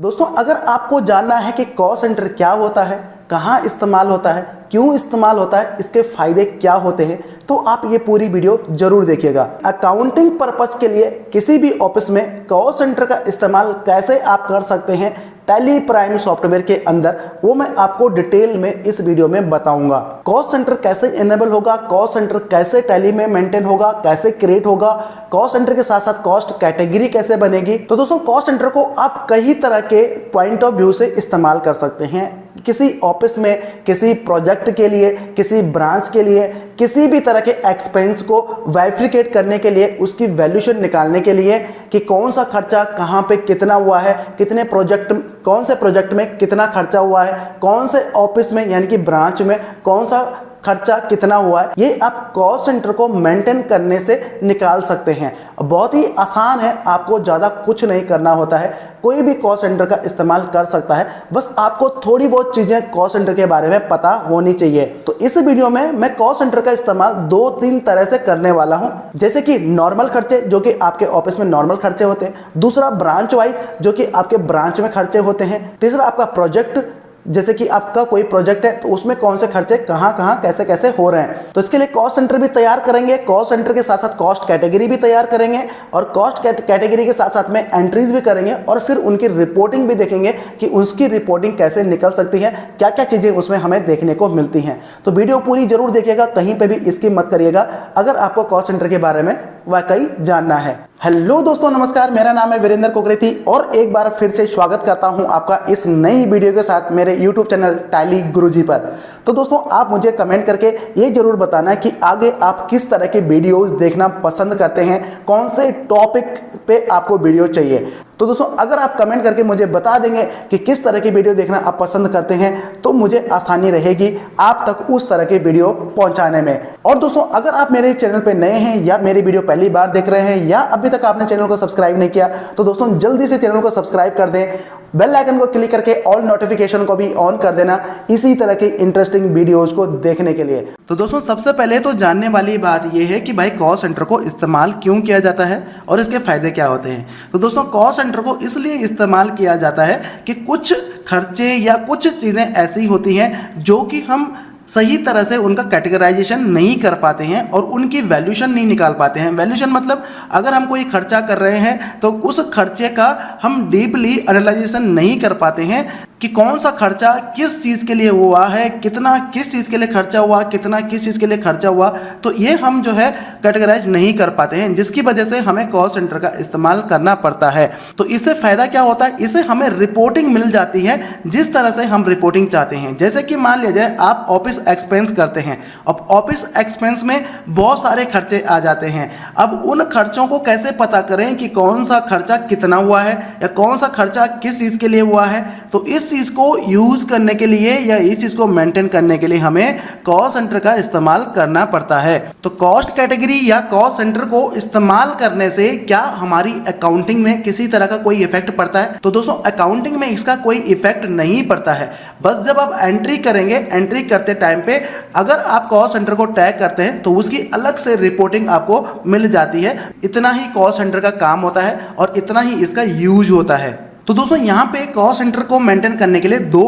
दोस्तों, अगर आपको जानना है कि कॉल सेंटर क्या होता है, कहाँ इस्तेमाल होता है, क्यों इस्तेमाल होता है, इसके फायदे क्या होते हैं, तो आप ये पूरी वीडियो जरूर देखिएगा। अकाउंटिंग पर्पस के लिए किसी भी ऑफिस में कॉल सेंटर का इस्तेमाल कैसे आप कर सकते हैं टैली प्राइम सॉफ्टवेयर के अंदर, वो मैं आपको डिटेल में इस वीडियो में बताऊंगा। कॉल सेंटर कैसे इनेबल होगा, कॉल सेंटर कैसे टैली में मेंटेन होगा, कैसे क्रिएट होगा, कॉल सेंटर के साथ साथ कॉस्ट कैटेगरी कैसे बनेगी। तो दोस्तों, कॉल सेंटर को आप कई तरह के पॉइंट ऑफ व्यू से इस्तेमाल कर सकते हैं। किसी ऑफिस में, किसी प्रोजेक्ट के लिए, किसी ब्रांच के लिए, किसी भी तरह के एक्सपेंस को वेरिफिकेट करने के लिए, उसकी वैल्यूएशन निकालने के लिए कि कौन सा खर्चा कहाँ पे कितना हुआ है, कितने प्रोजेक्ट, कौन से प्रोजेक्ट में कितना खर्चा हुआ है, कौन से ऑफिस में यानी कि ब्रांच में कौन सा खर्चा कितना हुआ है, ये आप कॉल सेंटर को मेंटेन करने से निकाल सकते हैं। बहुत ही आसान है, आपको ज़्यादा कुछ नहीं करना होता है, कोई भी कॉल सेंटर का इस्तेमाल कर सकता है। बस आपको थोड़ी बहुत चीज़ें कॉल सेंटर के बारे में पता होनी चाहिए। तो इस वीडियो में मैं कॉल सेंटर का इस्तेमाल 2-3 तरह से करने वाला हूं, जैसे कि नॉर्मल खर्चे जो कि आपके ऑफिस में नॉर्मल खर्चे होते हैं, दूसरा ब्रांच वाइज जो कि आपके ब्रांच में खर्चे होते हैं, तीसरा आपका प्रोजेक्ट, जैसे कि आपका कोई प्रोजेक्ट है तो उसमें कौन से खर्चे कहां कहां कैसे कैसे हो रहे हैं। तो इसके लिए कॉस्ट सेंटर भी तैयार करेंगे, कॉस्ट सेंटर के साथ साथ कॉस्ट कैटेगरी भी तैयार करेंगे और कॉस्ट कैटेगरी के साथ साथ में एंट्रीज भी करेंगे और फिर उनकी रिपोर्टिंग भी देखेंगे कि उसकी रिपोर्टिंग कैसे निकल सकती है, क्या क्या चीजें उसमें हमें देखने को मिलती हैं। तो वीडियो पूरी जरूर देखिएगा, कहीं पर भी स्किप मत करिएगा अगर आपको कॉस्ट सेंटर के बारे में वाकई जानना है। हेलो दोस्तों, नमस्कार, मेरा नाम है वीरेंद्र कोकरेती और एक बार फिर से स्वागत करता हूं आपका इस नई वीडियो के साथ मेरे YouTube चैनल टैली गुरुजी पर। तो दोस्तों, आप मुझे कमेंट करके ये जरूर बताना कि आगे आप किस तरह के वीडियोस देखना पसंद करते हैं, कौन से टॉपिक पे आपको वीडियो चाहिए। तो दोस्तों, अगर आप कमेंट करके मुझे बता देंगे कि किस तरह की वीडियो देखना आप पसंद करते हैं तो मुझे आसानी रहेगी आप तक उस तरह की वीडियो पहुंचाने में। और दोस्तों, अगर आप मेरे चैनल पे नए हैं या मेरी वीडियो पहली बार देख रहे हैं या अभी तक आपने चैनल को सब्सक्राइब नहीं किया तो दोस्तों जल्दी से चैनल को सब्सक्राइब कर दें, बेल आइकन को क्लिक करके ऑल नोटिफिकेशन को भी ऑन कर देना इसी तरह की इंटरेस्टिंग वीडियोज को देखने के लिए। तो दोस्तों, सबसे पहले तो जानने वाली बात यह है कि भाई कॉल सेंटर को इस्तेमाल क्यों किया जाता है और इसके फायदे क्या होते हैं। तो दोस्तों, कॉल सेंटर को इसलिए इस्तेमाल किया जाता है कि कुछ खर्चे या कुछ चीज़ें ऐसी होती हैं जो कि हम सही तरह से उनका कैटेगराइजेशन नहीं कर पाते हैं और उनकी वैल्यूएशन नहीं निकाल पाते हैं। वैल्यूएशन मतलब अगर हम कोई खर्चा कर रहे हैं तो उस खर्चे का हम डीपली एनालाइजेशन नहीं कर पाते हैं कि कौन सा खर्चा किस चीज़ के लिए हुआ है, कितना किस चीज़ के लिए खर्चा हुआ, कितना किस चीज़ के लिए खर्चा हुआ, तो ये हम जो है कैटेगराइज नहीं कर पाते हैं, जिसकी वजह से हमें कॉल सेंटर का इस्तेमाल करना पड़ता है। तो इससे फ़ायदा क्या होता है, इससे हमें रिपोर्टिंग मिल जाती है जिस तरह से हम रिपोर्टिंग चाहते हैं। जैसे कि मान लीजिए आप ऑफिस एक्सपेंस करते हैं, अब ऑफिस एक्सपेंस में बहुत सारे खर्चे आ जाते हैं। अब उन खर्चों को कैसे पता करें कि कौन सा खर्चा कितना हुआ है या कौन सा खर्चा किस चीज़ के लिए हुआ है, तो इस चीज़ को यूज़ करने के लिए या इस चीज़ को मेंटेन करने के लिए हमें कॉल सेंटर का इस्तेमाल करना पड़ता है। तो कॉस्ट कैटेगरी या कॉल सेंटर को इस्तेमाल करने से क्या हमारी अकाउंटिंग में किसी तरह का कोई इफेक्ट पड़ता है? तो दोस्तों, अकाउंटिंग में इसका कोई इफेक्ट नहीं पड़ता है। बस जब आप एंट्री करेंगे, एंट्री करते टाइम पे अगर आप कॉल सेंटर को टैग करते हैं तो उसकी अलग से रिपोर्टिंग आपको मिल जाती है। इतना ही कॉल सेंटर का काम होता है और इतना ही इसका यूज होता है। तो दोस्तों, यहाँ पे कॉल सेंटर को मेंटेन करने के लिए 2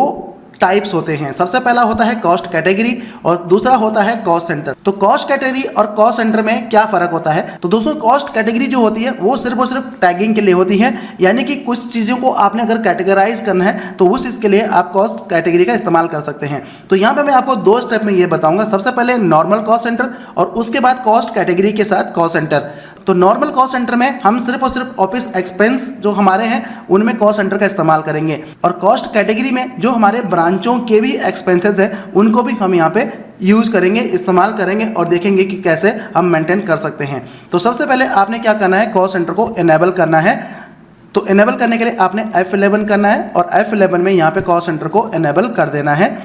टाइप्स होते हैं। सबसे पहला होता है कॉस्ट कैटेगरी और दूसरा होता है कॉस्ट सेंटर। तो कॉस्ट कैटेगरी और कॉस्ट सेंटर में क्या फर्क होता है? तो दोस्तों, कॉस्ट कैटेगरी जो होती है वो सिर्फ और सिर्फ टैगिंग के लिए होती है, यानी कि कुछ चीज़ों को आपने अगर कैटेगराइज करना है तो उस चीज़ के लिए आप कॉस्ट कैटेगरी का इस्तेमाल कर सकते हैं। तो यहाँ पे मैं आपको 2 स्टेप में ये बताऊंगा। सबसे पहले नॉर्मल कॉस्ट सेंटर और उसके बाद कॉस्ट कैटेगरी के साथ कॉस्ट सेंटर। तो नॉर्मल कॉस्ट सेंटर में हम सिर्फ और सिर्फ ऑफिस एक्सपेंस जो हमारे हैं उनमें कॉस्ट सेंटर का इस्तेमाल करेंगे और कॉस्ट कैटेगरी में जो हमारे ब्रांचों के भी एक्सपेंसेस हैं उनको भी हम यहाँ पे यूज़ करेंगे, इस्तेमाल करेंगे और देखेंगे कि कैसे हम मेंटेन कर सकते हैं। तो सबसे पहले आपने क्या करना है, कॉस्ट सेंटर को इनेबल करना है। तो इनेबल करने के लिए आपने F11 करना है और F11 में यहाँ पे कॉस्ट सेंटर को इनेबल कर देना है।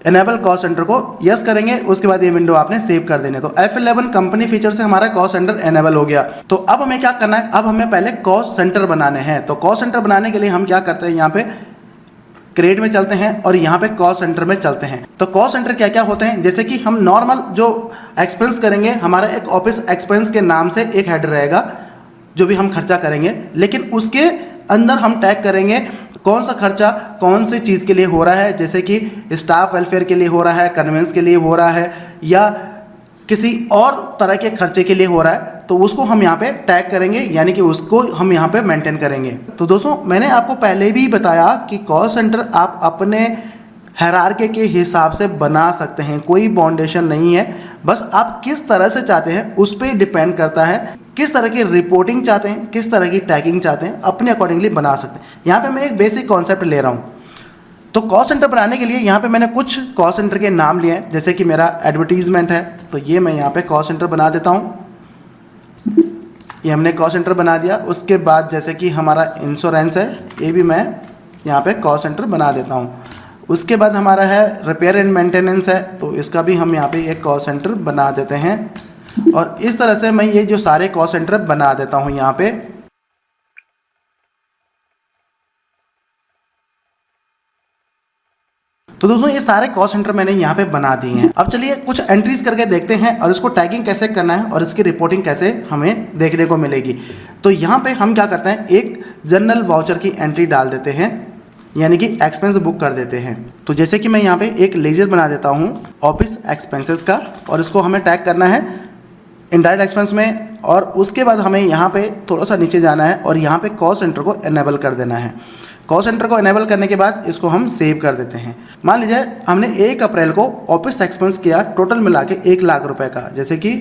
इनेबल कॉस्ट सेंटर को यस करेंगे, उसके बाद ये विंडो आपने सेव कर देने। तो F11 कंपनी फीचर से हमारा कॉस्ट सेंटर इनेबल हो गया। तो अब हमें क्या करना है, अब हमें पहले कॉस्ट सेंटर बनाने हैं। तो कॉस्ट सेंटर बनाने के लिए हम क्या करते हैं, यहाँ पे क्रिएट में चलते हैं और यहाँ पे कॉस्ट सेंटर में चलते हैं। तो कॉस्ट सेंटर क्या क्या होते हैं, जैसे कि हम नॉर्मल जो एक्सपेंस करेंगे, हमारा एक ऑफिस एक्सपेंस के नाम से एक हेड रहेगा जो भी हम खर्चा करेंगे, लेकिन उसके अंदर हम टैग करेंगे कौन सा खर्चा कौन सी चीज़ के लिए हो रहा है, जैसे कि स्टाफ वेलफेयर के लिए हो रहा है, कन्वेंस के लिए हो रहा है, या किसी और तरह के खर्चे के लिए हो रहा है, तो उसको हम यहाँ पे टैग करेंगे, यानी कि उसको हम यहाँ पे मेंटेन करेंगे। तो दोस्तों मैंने आपको पहले भी बताया कि कॉस्ट सेंटर आप अपने हायरार्की के हिसाब से बना सकते हैं, कोई बाउंडेशन नहीं है, बस आप किस तरह से चाहते हैं उस पर डिपेंड करता है, किस तरह की रिपोर्टिंग चाहते हैं, किस तरह की टैगिंग चाहते हैं, अपने अकॉर्डिंगली बना सकते हैं। यहाँ पे मैं एक बेसिक कॉन्सेप्ट ले रहा हूँ। तो कॉस्ट सेंटर बनाने के लिए यहाँ पे मैंने कुछ कॉस्ट सेंटर के नाम लिए हैं, जैसे कि मेरा एडवर्टीजमेंट है, तो ये मैं यहाँ पे कॉस्ट सेंटर बना देता हूँ। ये हमने कॉस्ट सेंटर बना दिया। उसके बाद जैसे कि हमारा इंश्योरेंस है, ये भी मैं यहाँ पे कॉस्ट सेंटर बना देता हूँ। उसके बाद हमारा है रिपेयर एंड मेंटेनेंस है, तो इसका भी हम यहाँ पे एक कॉस्ट सेंटर बना देते हैं। और इस तरह से मैं ये जो सारे कॉस्ट सेंटर बना देता हूँ यहाँ पे। तो दोस्तों ये सारे कॉस्ट सेंटर मैंने यहाँ पे बना दिए हैं। अब चलिए कुछ एंट्रीज करके देखते हैं और इसको टैगिंग कैसे करना है और इसकी रिपोर्टिंग कैसे हमें देखने को मिलेगी। तो यहाँ पे हम क्या करते हैं, एक जनरल वाउचर की एंट्री डाल देते हैं, यानी कि एक्सपेंस बुक कर देते हैं। तो जैसे कि मैं यहाँ पे एक लेजर बना देता हूँ ऑफिस एक्सपेंसेस का, और इसको हमें टैग करना है इनडायरेक्ट एक्सपेंस में। और उसके बाद हमें यहाँ पे थोड़ा सा नीचे जाना है और यहाँ पे कॉस्ट सेंटर को एनेबल कर देना है। कॉस्ट सेंटर को एनेबल करने के बाद इसको हम सेव कर देते हैं। मान लीजिए हमने 1 अप्रैल को ऑफिस एक्सपेंस किया टोटल मिला के 1 लाख रुपए का, जैसे कि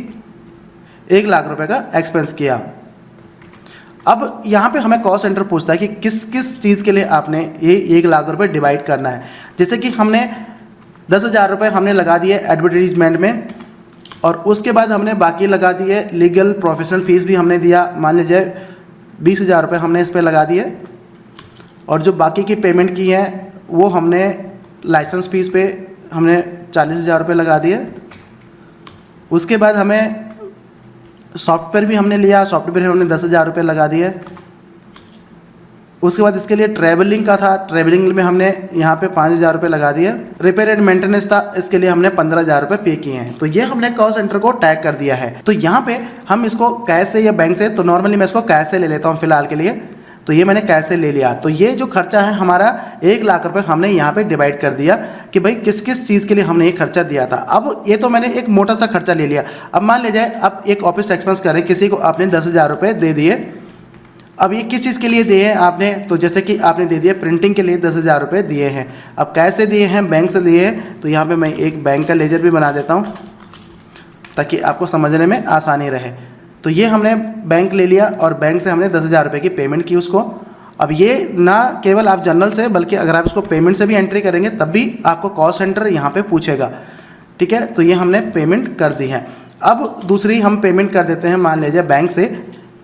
1 लाख रुपए का एक्सपेंस किया। अब यहाँ पे हमें कॉस्ट सेंटर पूछता है कि किस किस चीज़ के लिए आपने ये 1 लाख रुपए डिवाइड करना है। जैसे कि हमने 10,000 रुपये हमने लगा दिए एडवर्टीजमेंट में, और उसके बाद हमने बाकी लगा दिए लीगल प्रोफेशनल फीस भी हमने दिया, मान लीजिए 20,000 रुपये हमने इस पर लगा दिए। और जो बाकी की पेमेंट की है वो हमने लाइसेंस फीस पे हमने 40,000 रुपये लगा दिए। उसके बाद हमें सॉफ्टवेयर भी हमने लिया, सॉफ्टवेयर हमने 10,000 रुपये लगा दिए। उसके बाद इसके लिए ट्रैवलिंग का था, ट्रैवलिंग में हमने यहाँ पे 5,000 रुपये लगा दिए। रिपेयर एंड मेंटेनेंस था, इसके लिए हमने 15,000 रुपये पे किए हैं। तो ये हमने कॉस्ट सेंटर को टैग कर दिया है। तो यहाँ पे हम इसको कैश से या बैंक से, तो नॉर्मली मैं इसको कैश से ले लेता हूँ फिलहाल के लिए। तो ये मैंने कैश से ले लिया। तो ये जो खर्चा है हमारा 1 लाख रुपए हमने यहाँ पे डिवाइड कर दिया कि भाई किस किस चीज़ के लिए हमने ये खर्चा दिया था। अब ये तो मैंने एक मोटा सा खर्चा ले लिया। अब मान लीजिए अब एक ऑफिस एक्सपेंस करें, किसी को आपने 10,000 रुपये दे दिए। अब ये किस चीज़ के लिए दिए हैं आपने, तो जैसे कि आपने दे दिए प्रिंटिंग के लिए 10,000 रुपये दिए हैं। अब कैसे दिए हैं, बैंक से दिए हैं। तो यहाँ पे मैं एक बैंक का लेजर भी बना देता हूँ ताकि आपको समझने में आसानी रहे। तो ये हमने बैंक ले लिया और बैंक से हमने 10,000 रुपये की पेमेंट की उसको। अब ये ना केवल आप जनरल से, बल्कि अगर आप इसको पेमेंट से भी एंट्री करेंगे तब भी आपको कॉस्ट सेंटर यहाँ पे पूछेगा। ठीक है, तो ये हमने पेमेंट कर दी है। अब दूसरी हम पेमेंट कर देते हैं, मान लीजिए बैंक से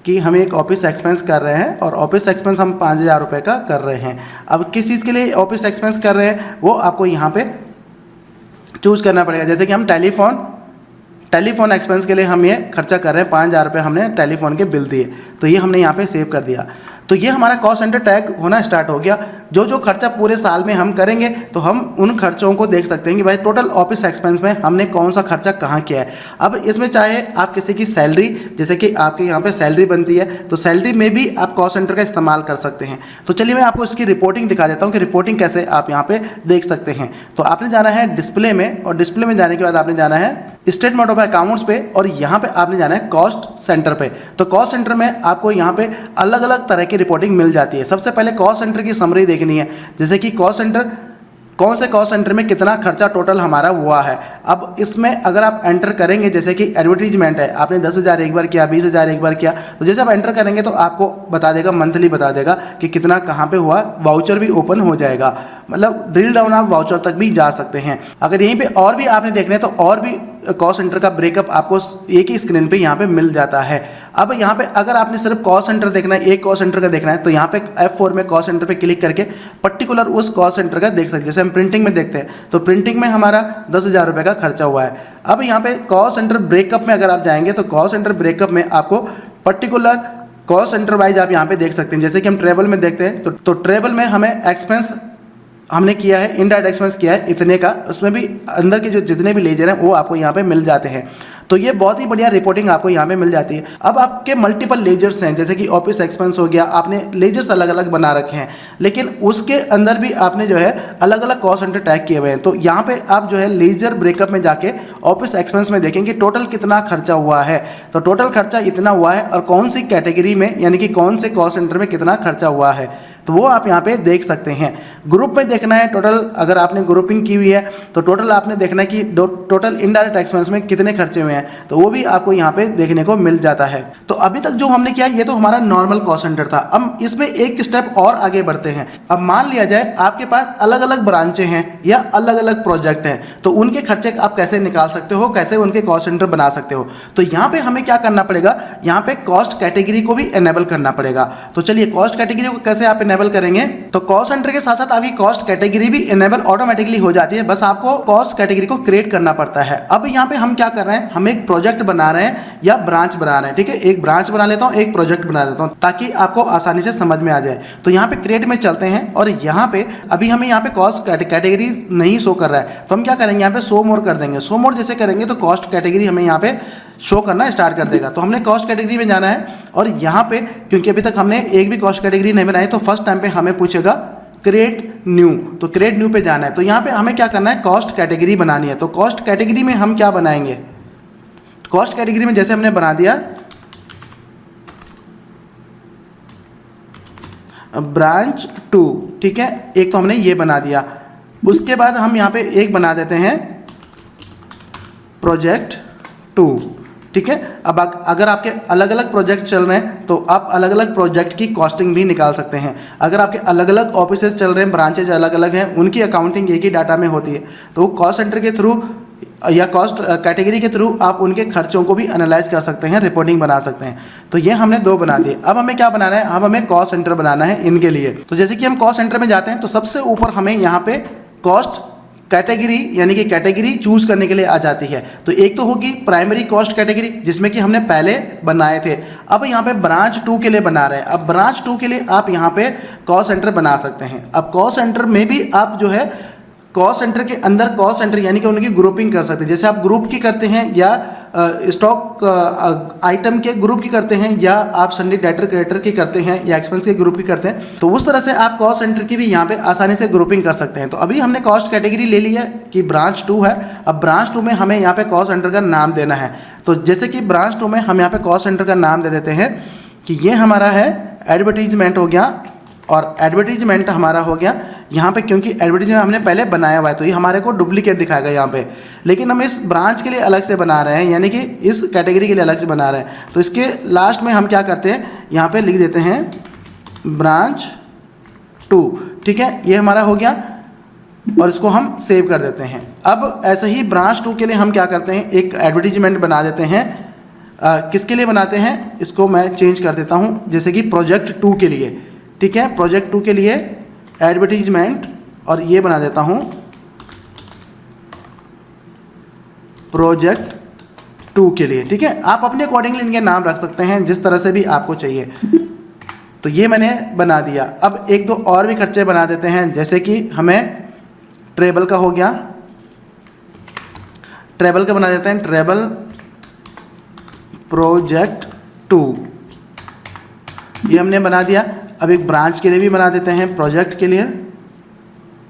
कि हम एक ऑफिस एक्सपेंस कर रहे हैं और ऑफिस एक्सपेंस हम 5,000 रुपये का कर रहे हैं। अब किस चीज़ के लिए ऑफिस एक्सपेंस कर रहे हैं वो आपको यहाँ पे चूज करना पड़ेगा। जैसे कि हम टेलीफोन एक्सपेंस के लिए हम ये खर्चा कर रहे हैं, 5,000 रुपये हमने टेलीफोन के बिल दिए, तो ये हमने यहाँ पे सेव कर दिया। तो ये हमारा कॉस्ट सेंटर टैग होना स्टार्ट हो गया। जो जो खर्चा पूरे साल में हम करेंगे तो हम उन खर्चों को देख सकते हैं कि भाई टोटल ऑफिस एक्सपेंस में हमने कौन सा खर्चा कहाँ किया है। अब इसमें चाहे आप किसी की सैलरी, जैसे कि आपके यहाँ पे सैलरी बनती है, तो सैलरी में भी आप कॉस्ट सेंटर का इस्तेमाल कर सकते हैं। तो चलिए मैं आपको इसकी रिपोर्टिंग दिखा देता हूँ कि रिपोर्टिंग कैसे आप यहाँ पे देख सकते हैं। तो आपने जाना है डिस्प्ले में, और डिस्प्ले में जाने के बाद आपने जाना है स्टेटमेंट ऑफ अकाउंट्स पे, और यहाँ पे आपने जाना है कॉस्ट सेंटर पे। तो कॉस्ट सेंटर में आपको यहाँ पे अलग अलग तरह की रिपोर्टिंग मिल जाती है। सबसे पहले कॉस्ट सेंटर की समरी देखनी है, जैसे कि कॉस्ट सेंटर, कौन से कॉस्ट सेंटर में कितना खर्चा टोटल हमारा हुआ है। अब इसमें अगर आप एंटर करेंगे, जैसे कि एडवर्टीजमेंट है, आपने 10,000 एक बार किया, 20,000 एक बार किया, तो जैसे आप एंटर करेंगे तो आपको बता देगा, मंथली बता देगा कि कितना कहाँ पे हुआ। वाउचर भी ओपन हो जाएगा, मतलब ड्रिल डाउन आप वाउचर तक भी जा सकते हैं। अगर यहीं पे और भी आपने देखना है तो और भी कॉस्ट सेंटर का ब्रेकअप आपको एक ही स्क्रीन पे यहाँ पे मिल जाता है। अब यहाँ पे अगर आपने सिर्फ कॉस्ट सेंटर देखना है, एक कॉस्ट सेंटर का देखना है, तो यहाँ पे F4 में कॉस्ट सेंटर पे क्लिक करके पर्टिकुलर उस कॉस्ट सेंटर का देख सकते हैं। जैसे हम प्रिंटिंग में देखते हैं तो प्रिंटिंग में हमारा 10,000 रुपये का खर्चा हुआ है। अब यहाँ पे कॉस्ट सेंटर ब्रेकअप में अगर आप जाएंगे तो कॉस्ट सेंटर ब्रेकअप में आपको पर्टिकुलर कॉस्ट सेंटर वाइज आप यहाँ पे देख सकते हैं। जैसे कि हम ट्रेवल में देखते हैं तो ट्रेवल में हमें एक्सपेंस हमने किया है, इनडायरेक्ट एक्सपेंस किया है इतने का, उसमें भी अंदर के जो जितने भी लेजर हैं वो आपको यहाँ पे मिल जाते हैं। तो ये बहुत ही बढ़िया रिपोर्टिंग आपको यहाँ पे मिल जाती है। अब आपके मल्टीपल लेजर्स हैं, जैसे कि ऑफिस एक्सपेंस हो गया, आपने लेजर्स अलग अलग बना रखे हैं, लेकिन उसके अंदर भी आपने जो है अलग अलग कॉस्ट सेंटर टैग किए हुए हैं। तो यहाँ पे आप जो है लेजर ब्रेकअप में जाके ऑफिस एक्सपेंस में देखेंगे टोटल कितना खर्चा हुआ है। तो टोटल खर्चा इतना हुआ है और कौन सी कैटेगरी में, यानी कि कौन से कॉस्ट सेंटर में कितना खर्चा हुआ है, तो वो आप यहाँ पे देख सकते हैं। ग्रुप में देखना है टोटल, अगर आपने ग्रुपिंग की हुई है तो टोटल आपने देखना है कि टोटल इनडायरेक्ट एक्सपेंस में कितने खर्चे हुए हैं, तो वो भी आपको यहाँ पे देखने को मिल जाता है। तो अभी तक जो हमने किया ये तो हमारा नॉर्मल कॉस्ट सेंटर था। अब इसमें एक स्टेप और आगे बढ़ते हैं। अब मान लिया जाए आपके पास अलग अलग ब्रांचें हैं या अलग अलग प्रोजेक्ट हैं, तो उनके खर्चे आप कैसे निकाल सकते हो, कैसे उनके कॉस्ट सेंटर बना सकते हो। तो यहाँ पे हमें क्या करना पड़ेगा, यहाँ पे कॉस्ट कैटेगरी को भी एनेबल करना पड़ेगा। तो चलिए कॉस्ट कैटेगरी को कैसे आप एनेबल करेंगे, तो कॉस्ट सेंटर के साथ साथ आपकी कॉस्ट कैटेगरी भी एनेबल ऑटोमेटिकली हो जाती है, बस आपको कॉस्ट कैटेगरी को क्रिएट करना पड़ता है। अब यहाँ पे हम क्या कर रहे हैं, हम एक प्रोजेक्ट बना रहे हैं या ब्रांच बना रहे हैं, ठीक है। एक ब्रांच बना लेता हूँ, एक प्रोजेक्ट बना लेता हूँ, ताकि आपको आसानी से समझ में आ जाए। तो यहाँ पे क्रिएट में चलते हैं और यहाँ पे अभी हमें यहाँ पे कॉस्ट कैटेगरी नहीं शो कर रहा है, तो हम क्या करेंगे, यहाँ पे शो मोर कर देंगे। शो मोर जैसे करेंगे तो कॉस्ट कैटेगरी हमें यहाँ पे शो करना स्टार्ट कर देगा। तो हमने कॉस्ट कैटेगरी में जाना है और यहाँ पे क्योंकि अभी तक हमने एक भी कॉस्ट कैटेगरी नहीं बनाई, तो फर्स्ट टाइम पे हमें पूछेगा क्रिएट न्यू, तो क्रिएट न्यू पे जाना है। तो यहाँ पे हमें क्या करना है, कॉस्ट कैटेगरी बनानी है। तो कॉस्ट कैटेगरी में हम क्या बनाएंगे, कॉस्ट कैटेगरी में जैसे हमने बना दिया ब्रांच 2, ठीक है, एक तो हमने ये बना दिया। उसके बाद हम यहाँ पे एक बना देते हैं प्रोजेक्ट 2, ठीक है। अब अगर आपके अलग अलग प्रोजेक्ट चल रहे हैं तो आप अलग अलग प्रोजेक्ट की कॉस्टिंग भी निकाल सकते हैं। अगर आपके अलग अलग ऑफिसेस चल रहे हैं, ब्रांचेज अलग अलग हैं, उनकी अकाउंटिंग एक ही डाटा में होती है, तो कॉस्ट सेंटर के थ्रू या कॉस्ट कैटेगरी के थ्रू आप उनके खर्चों को भी एनालाइज कर सकते हैं, रिपोर्टिंग बना सकते हैं। तो ये हमने 2 बना दिए। अब हमें क्या बनाना है, अब हमें कॉस्ट सेंटर बनाना है इनके लिए। तो जैसे कि हम कॉस्ट सेंटर में जाते हैं तो सबसे ऊपर हमें यहाँ पे कॉस्ट कैटेगरी यानी कि कैटेगरी चूज करने के लिए आ जाती है। तो एक तो होगी प्राइमरी कॉस्ट कैटेगरी, जिसमें कि हमने पहले बनाए थे। अब यहाँ पे ब्रांच 2 के लिए बना रहे हैं। अब ब्रांच 2 के लिए आप यहाँ पे कॉस्ट सेंटर बना सकते हैं। अब कॉस्ट सेंटर में भी आप जो है कॉस्ट सेंटर के अंदर कॉस्ट सेंटर यानी कि उनकी ग्रुपिंग कर सकते हैं। जैसे आप ग्रुप की करते हैं या स्टॉक आइटम के ग्रुप की करते हैं, या आप सन्डी डेटर क्रेडिटर की करते हैं, या एक्सपेंस के ग्रुप की करते हैं, तो उस तरह से आप कॉस्ट सेंटर की भी यहाँ पे आसानी से ग्रुपिंग कर सकते हैं। तो अभी हमने कॉस्ट कैटेगरी ले ली है कि ब्रांच 2 है। अब ब्रांच 2 में हमें यहाँ पे कॉस्ट सेंटर का नाम देना है। तो जैसे कि ब्रांच 2 में हम यहाँ पे कॉस्ट सेंटर का नाम दे देते हैं कि ये हमारा है एडवर्टीजमेंट हो गया, और एडवर्टीजमेंट हमारा हो गया यहाँ पे, क्योंकि एडवर्टीजमेंट हमने पहले बनाया हुआ है तो ये हमारे को डुप्लीकेट दिखाएगा यहाँ पे। लेकिन हम इस ब्रांच के लिए अलग से बना रहे हैं, यानी कि इस कैटेगरी के लिए अलग से बना रहे हैं। तो इसके लास्ट में हम क्या करते हैं, यहाँ पे लिख देते हैं ब्रांच 2, ठीक है, ये हमारा हो गया और इसको हम सेव कर देते हैं। अब ऐसे ही ब्रांच 2 के लिए हम क्या करते हैं, एक एडवर्टीजमेंट बना देते हैं। किसके लिए बनाते हैं, इसको मैं चेंज कर देता हूँ, जैसे कि प्रोजेक्ट 2 के लिए, ठीक है, प्रोजेक्ट 2 के लिए एडवर्टीजमेंट, और ये बना देता हूँ प्रोजेक्ट 2 के लिए, ठीक है। आप अपने अकॉर्डिंगली इनके नाम रख सकते हैं जिस तरह से भी आपको चाहिए। तो ये मैंने बना दिया। अब 1-2 और भी खर्चे बना देते हैं, जैसे कि हमें ट्रेवल का हो गया, ट्रेवल का बना देते हैं, ट्रेवल प्रोजेक्ट 2, ये हमने बना दिया। अब एक ब्रांच के लिए भी बना देते हैं, प्रोजेक्ट के लिए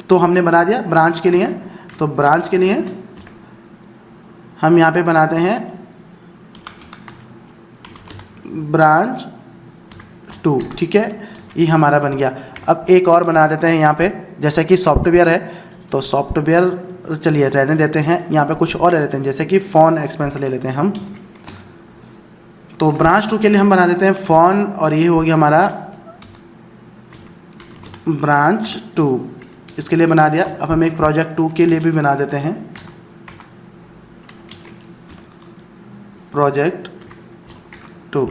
तो हमने बना दिया ब्रांच के लिए। तो ब्रांच के लिए हम यहाँ पे बनाते हैं ब्रांच 2, ठीक है, ये हमारा बन गया। अब एक और बना देते हैं यहाँ पे, जैसे कि सॉफ्टवेयर है तो सॉफ्टवेयर चलिए रहने देते हैं, यहाँ पे कुछ और ले लेते हैं, जैसे कि फ़ोन एक्सपेंस ले लेते हैं हम। तो ब्रांच 2 के लिए हम बना देते हैं फ़ोन, और ये हो गया हमारा ब्रांच 2, इसके लिए बना दिया। अब हम एक प्रोजेक्ट 2 के लिए भी बना देते हैं प्रोजेक्ट 2,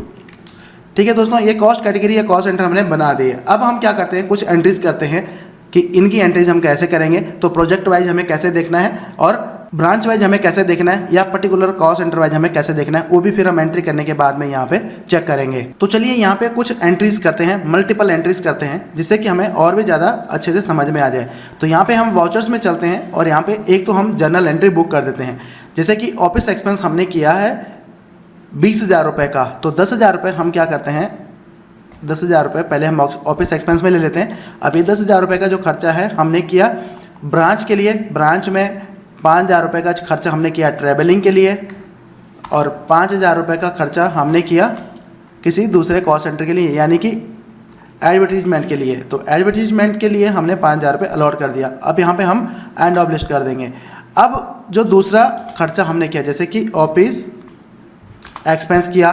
ठीक है दोस्तों। ये कॉस्ट कैटेगरी या कॉस्ट सेंटर हमने बना दी है। अब हम क्या करते हैं, कुछ एंट्रीज करते हैं कि इनकी एंट्रीज हम कैसे करेंगे। तो प्रोजेक्ट वाइज हमें कैसे देखना है और ब्रांच वाइज हमें कैसे देखना है, या पर्टिकुलर कॉस्ट सेंटर वाइज हमें कैसे देखना है, वो भी फिर हम एंट्री करने के बाद में यहाँ पे चेक करेंगे। तो चलिए यहाँ पे कुछ एंट्रीज करते हैं, मल्टीपल एंट्रीज करते हैं, जिससे कि हमें और भी ज़्यादा अच्छे से समझ में आ जाए। तो यहाँ पे हम वाउचर्स में चलते हैं और यहाँ पे एक तो हम जर्नल एंट्री बुक कर देते हैं। जैसे कि ऑफिस एक्सपेंस हमने किया है 20,000 रुपये का, तो 10,000 रुपये हम क्या करते हैं, 10,000 रुपये पहले हम ऑफिस एक्सपेंस में ले लेते हैं। अब ये 10,000 रुपये का जो खर्चा है हमने किया ब्रांच के लिए, ब्रांच में 5,000 रुपये का खर्चा हमने किया ट्रैवलिंग के लिए, और 5,000 रुपये का खर्चा हमने किया किसी दूसरे कॉल सेंटर के लिए, यानी कि एडवर्टीजमेंट के लिए। तो एडवर्टीजमेंट के लिए हमने 5,000 रुपये अलॉट कर दिया। अब यहाँ पे हम एंड ऑफ लिस्ट कर देंगे। अब जो दूसरा खर्चा हमने किया, जैसे कि ऑफिस एक्सपेंस किया,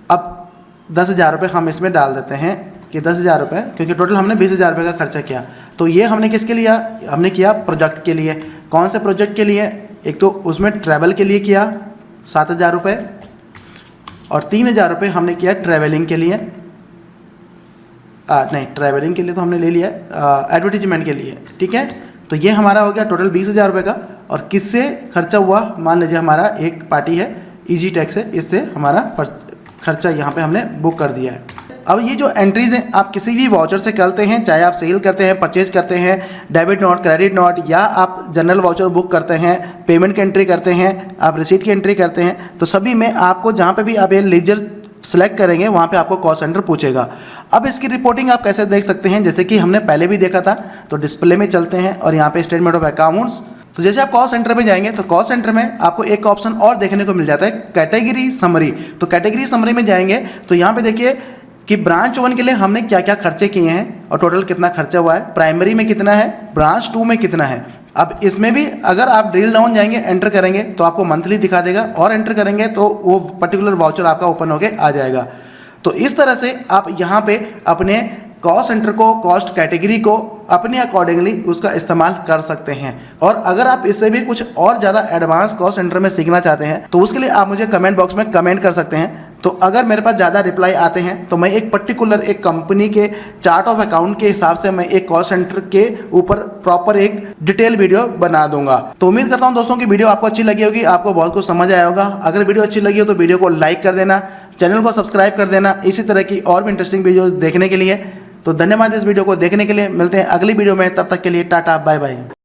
अब 10,000 रुपये हम इसमें डाल देते हैं कि 10,000 रुपये, क्योंकि टोटल हमने 20,000 रुपये का खर्चा किया। तो ये हमने किसके लिए, हमने किया प्रोजेक्ट के लिए। कौन से प्रोजेक्ट के लिए, एक तो उसमें ट्रैवल के लिए किया 7,000 रुपये, और 3,000 रुपये हमने किया ट्रैवलिंग के लिए, नहीं ट्रैवलिंग के लिए तो हमने ले लिया एडवर्टीजमेंट के लिए, ठीक है। तो ये हमारा हो गया टोटल 20,000 रुपये का। और किससे खर्चा हुआ, मान लीजिए हमारा एक पार्टी है ईजी टैक्स है, इससे हमारा खर्चा यहाँ पे हमने बुक कर दिया है। अब ये जो एंट्रीज हैं आप किसी भी वाउचर से करते हैं, चाहे आप सेल करते हैं, परचेज करते हैं, डेबिट नोट, क्रेडिट नोट, या आप जनरल वाउचर बुक करते हैं, पेमेंट की एंट्री करते हैं, आप रिसीट की एंट्री करते हैं, तो सभी में आपको जहाँ पे भी आप ये लेजर सेलेक्ट करेंगे वहाँ पे आपको कॉल सेंटर पूछेगा। अब इसकी रिपोर्टिंग आप कैसे देख सकते हैं, जैसे कि हमने पहले भी देखा था। तो डिस्प्ले में चलते हैं और यहाँ पे स्टेटमेंट ऑफ अकाउंट्स, तो जैसे आप कॉल सेंटर में जाएंगे तो कॉल सेंटर में आपको एक ऑप्शन और देखने को मिल जाता है, कैटेगरी समरी। तो कैटेगरी समरी में जाएंगे तो यहाँ पे देखिए कि ब्रांच 1 के लिए हमने क्या क्या खर्चे किए हैं और टोटल कितना खर्चा हुआ है, प्राइमरी में कितना है, ब्रांच 2 में कितना है। अब इसमें भी अगर आप ड्रिल डाउन जाएंगे, एंटर करेंगे तो आपको मंथली दिखा देगा, और एंटर करेंगे तो वो पर्टिकुलर वाउचर आपका ओपन होके आ जाएगा। तो इस तरह से आप यहाँ पे अपने कॉस्ट सेंटर को, कॉस्ट कैटेगरी को अपने अकॉर्डिंगली उसका इस्तेमाल कर सकते हैं। और अगर आप इससे भी कुछ और ज़्यादा एडवांस कॉस्ट सेंटर में सीखना चाहते हैं तो उसके लिए आप मुझे कमेंट बॉक्स में कमेंट कर सकते हैं। तो अगर मेरे पास ज़्यादा रिप्लाई आते हैं तो मैं एक पर्टिकुलर एक कंपनी के चार्ट ऑफ अकाउंट के हिसाब से मैं एक कॉस्ट सेंटर के ऊपर प्रॉपर एक डिटेल वीडियो बना दूंगा। तो उम्मीद करता हूं दोस्तों की वीडियो आपको अच्छी लगी होगी, आपको बहुत कुछ समझ आया होगा। अगर वीडियो अच्छी लगी हो तो वीडियो को लाइक कर देना, चैनल को सब्सक्राइब कर देना इसी तरह की और भी इंटरेस्टिंग वीडियो देखने के लिए। तो धन्यवाद इस वीडियो को देखने के लिए। मिलते हैं अगली वीडियो में, तब तक के लिए टाटा बाय बाय।